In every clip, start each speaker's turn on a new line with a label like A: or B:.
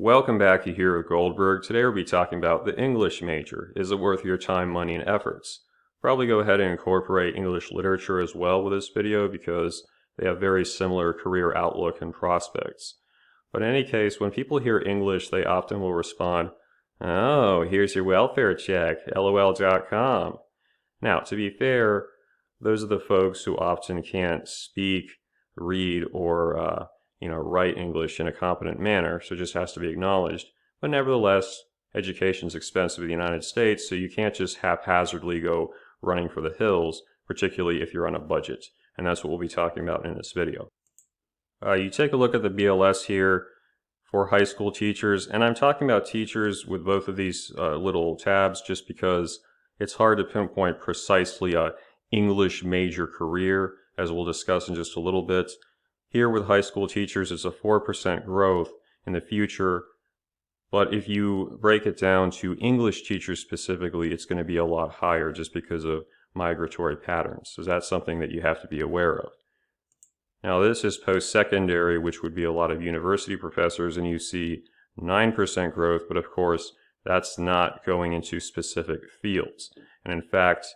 A: Welcome back to here with Goldberg. Today we'll be talking about the English major. Is it worth your time, money, and efforts? Probably go ahead and incorporate English literature as well with this video because they have very similar career outlook and prospects. But in any case, when people hear English, they often will respond, "Oh, here's your welfare check, lol.com." Now, to be fair, those are the folks who often can't speak, read, or write English in a competent manner, so it just has to be acknowledged. But nevertheless, education is expensive in the United States, so you can't just haphazardly go running for the hills, particularly if you're on a budget. And that's what we'll be talking about in this video. You take a look at the BLS here for high school teachers, and I'm talking about teachers with both of these little tabs just because it's hard to pinpoint precisely a English major career, as we'll discuss in just a little bit. Here with high school teachers, it's a 4% growth in the future, but if you break it down to English teachers specifically, it's going to be a lot higher just because of migratory patterns. So that's something that you have to be aware of. Now this is post-secondary, which would be a lot of university professors, and you see 9% growth, but of course that's not going into specific fields. And in fact,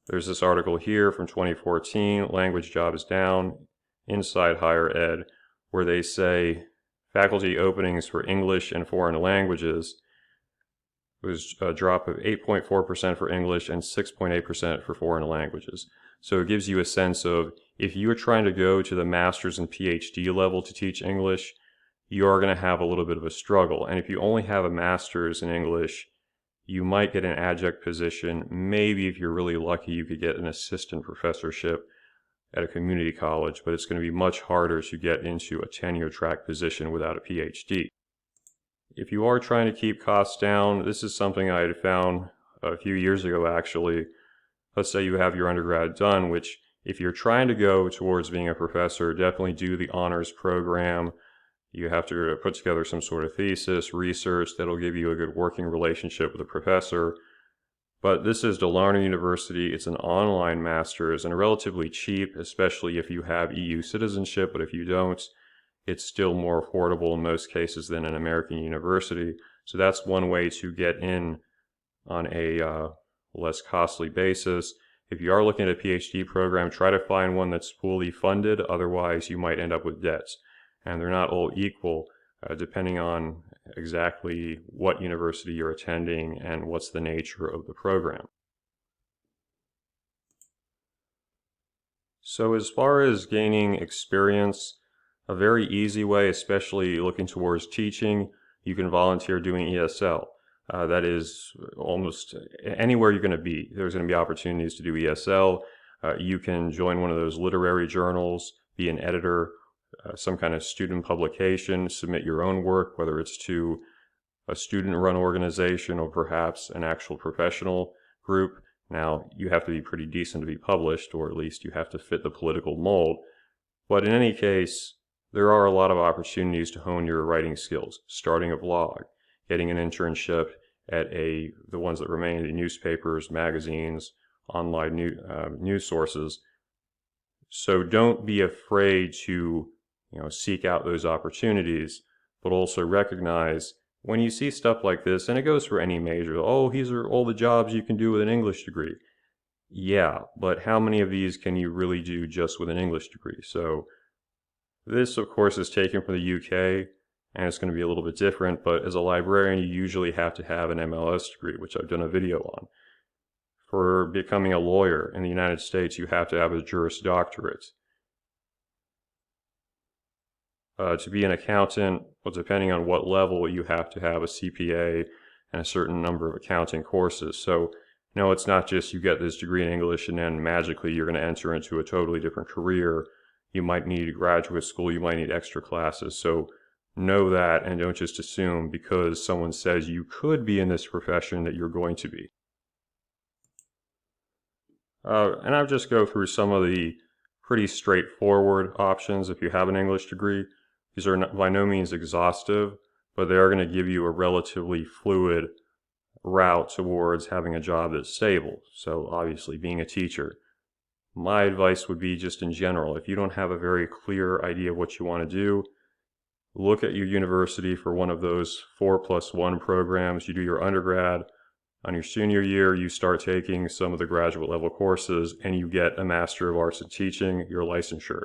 A: there's this article here from 2014, language job is down, inside higher ed, where they say faculty openings for English and foreign languages was a drop of 8.4% for English and 6.8% for foreign languages. So it gives you a sense of if you are trying to go to the master's and PhD level to teach English, you are going to have a little bit of a struggle. And if you only have a master's in English, you might get an adjunct position. Maybe if you're really lucky, you could get an assistant professorship at a community college, but it's going to be much harder to get into a tenure track position without a PhD. If you are trying to keep costs down, this is something I had found a few years ago actually. Let's say you have your undergrad done, which if you're trying to go towards being a professor, definitely do the honors program. You have to put together some sort of thesis, research that'll give you a good working relationship with a professor. But this is Delano University. It's an online master's and relatively cheap, especially if you have EU citizenship. But if you don't, it's still more affordable in most cases than an American university. So that's one way to get in on a less costly basis. If you are looking at a PhD program, try to find one that's fully funded. Otherwise, you might end up with debts. And they're not all equal, depending on exactly what university you're attending and what's the nature of the program. So as far as gaining experience, a very easy way, especially looking towards teaching, you can volunteer doing ESL. That is almost anywhere you're going to be. There's going to be opportunities to do ESL. You can join one of those literary journals, be an editor, some kind of student publication, submit your own work, whether it's to a student-run organization or perhaps an actual professional group. Now, you have to be pretty decent to be published, or at least you have to fit the political mold. But in any case, there are a lot of opportunities to hone your writing skills. Starting a blog, getting an internship at the ones that remain, the newspapers, magazines, online news sources. So don't be afraid to seek out those opportunities, but also recognize when you see stuff like this, and it goes for any major, oh, these are all the jobs you can do with an English degree. Yeah, but how many of these can you really do just with an English degree? So this, of course, is taken from the UK, and it's going to be a little bit different, but as a librarian, you usually have to have an MLS degree, which I've done a video on. For becoming a lawyer in the United States, you have to have a Juris Doctorate. To be an accountant, well, depending on what level, you have to have a CPA and a certain number of accounting courses. So, no, it's not just you get this degree in English and then magically you're going to enter into a totally different career. You might need graduate school, you might need extra classes. So know that and don't just assume because someone says you could be in this profession that you're going to be. And I'll just go through some of the pretty straightforward options if you have an English degree. These are by no means exhaustive, but they are going to give you a relatively fluid route towards having a job that's stable. So obviously being a teacher. My advice would be just in general, if you don't have a very clear idea of what you want to do, look at your university for one of those 4+1 programs. You do your undergrad. On your senior year, you start taking some of the graduate level courses and you get a Master of Arts in Teaching, your licensure.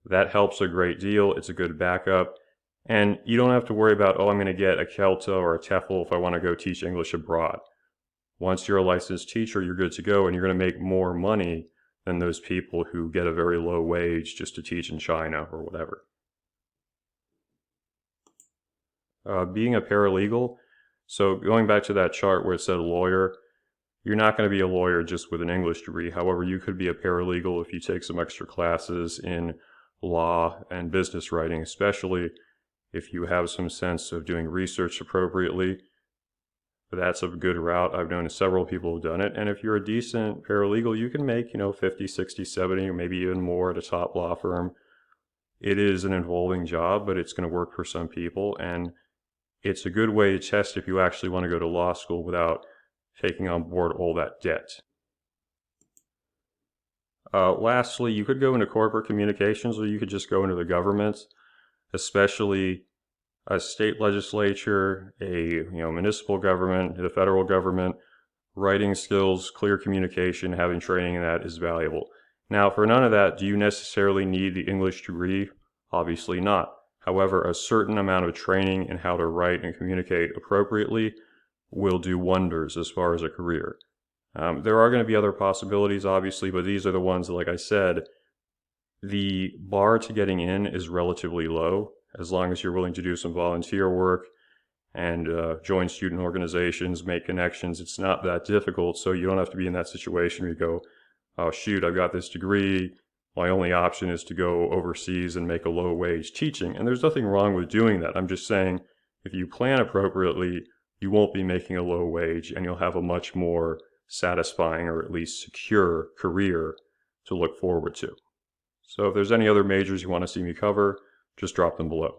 A: That helps a great deal. It's a good backup. And you don't have to worry about, oh, I'm going to get a CELTA or a TEFL if I want to go teach English abroad. Once you're a licensed teacher, you're good to go, and you're going to make more money than those people who get a very low wage just to teach in China or whatever. Being a paralegal, so going back to that chart where it said lawyer, you're not going to be a lawyer just with an English degree. However, you could be a paralegal if you take some extra classes in law and business writing, especially if you have some sense of doing research appropriately. That's a good route. I've known several people who've done it. And if you're a decent paralegal, you can make, 50, 60, 70, or maybe even more at a top law firm. It is an involving job, but it's going to work for some people. And it's a good way to test if you actually want to go to law school without taking on board all that debt. Lastly, you could go into corporate communications, or you could just go into the government, especially a state legislature, a municipal government, the federal government. Writing skills, clear communication, having training in that is valuable. Now, for none of that, do you necessarily need the English degree? Obviously not. However, a certain amount of training in how to write and communicate appropriately will do wonders as far as a career. There are going to be other possibilities, obviously, but these are the ones that, like I said, the bar to getting in is relatively low, as long as you're willing to do some volunteer work and join student organizations, make connections. It's not that difficult, so you don't have to be in that situation where you go, oh shoot, I've got this degree, my only option is to go overseas and make a low wage teaching. And there's nothing wrong with doing that. I'm just saying, if you plan appropriately, you won't be making a low wage and you'll have a much more satisfying, or at least secure, career to look forward to. So if there's any other majors you want to see me cover, just drop them below.